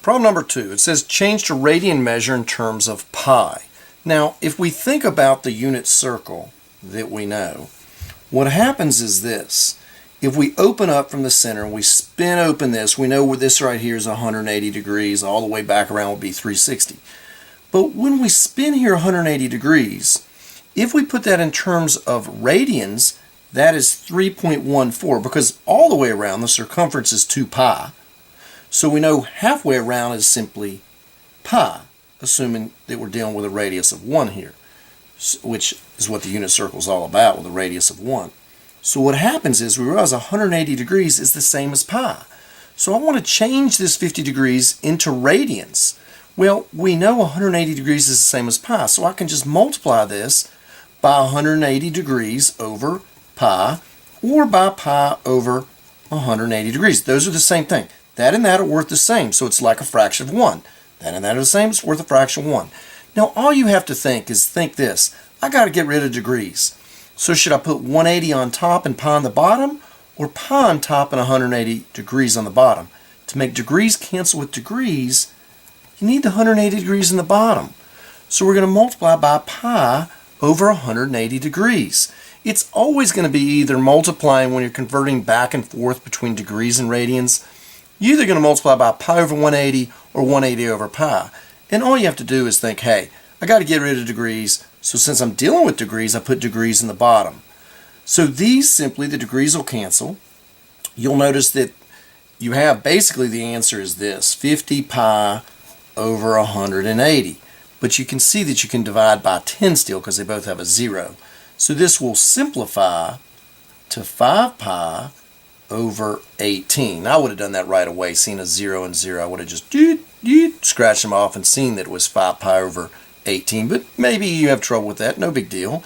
Problem number 2, it says change to radian measure in terms of pi. Now, if we think about the unit circle that we know, what happens is this. If we open up from the center and we spin open this, we know where this right here is 180 degrees, all the way back around will be 360. But when we spin here 180 degrees, if we put that in terms of radians, that is 3.14, because all the way around the circumference is 2 pi. So we know halfway around is simply pi, assuming that we're dealing with a radius of 1 here, which is what the unit circle is all about, with a radius of 1. So what happens is we realize 180 degrees is the same as pi. So I want to change this 50 degrees into radians. Well, we know 180 degrees is the same as pi, so I can just multiply this by 180 degrees over pi, or by pi over 180 degrees. Those are the same thing. That and that are worth the same, so it's like a fraction of 1. That and that are the same, it's worth a fraction of 1. Now all you have to think is this. I got to get rid of degrees. So should I put 180 on top and pi on the bottom, or pi on top and 180 degrees on the bottom? To make degrees cancel with degrees, you need the 180 degrees in the bottom. So we're going to multiply by pi over 180 degrees. It's always going to be either multiplying when you're converting back and forth between degrees and radians. You're either going to multiply by pi over 180 or 180 over pi. And all you have to do is think, hey, I got to get rid of degrees, so since I'm dealing with degrees, I put degrees in the bottom. So these simply, the degrees will cancel. You'll notice that you have basically the answer is this, 50 pi over 180. But you can see that you can divide by 10 still because they both have a 0. So this will simplify to 5 pi over 18. I would have done that right away, seen a 0 and 0. I would have just scratched them off and seen that it was 5 pi over 18. But maybe you have trouble with that. No big deal.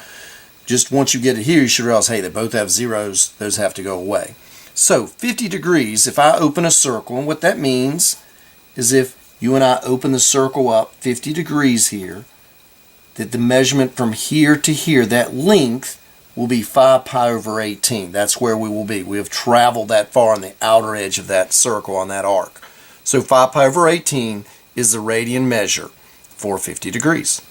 Just once you get it here, you should realize, hey, they both have zeros. Those have to go away. So 50 degrees, if I open a circle, and what that means is if you and I open the circle up 50 degrees here, that the measurement from here to here, that length, will be 5 pi over 18. That's where we will be. We have traveled that far on the outer edge of that circle on that arc. So 5 pi over 18 is the radian measure for 50 degrees.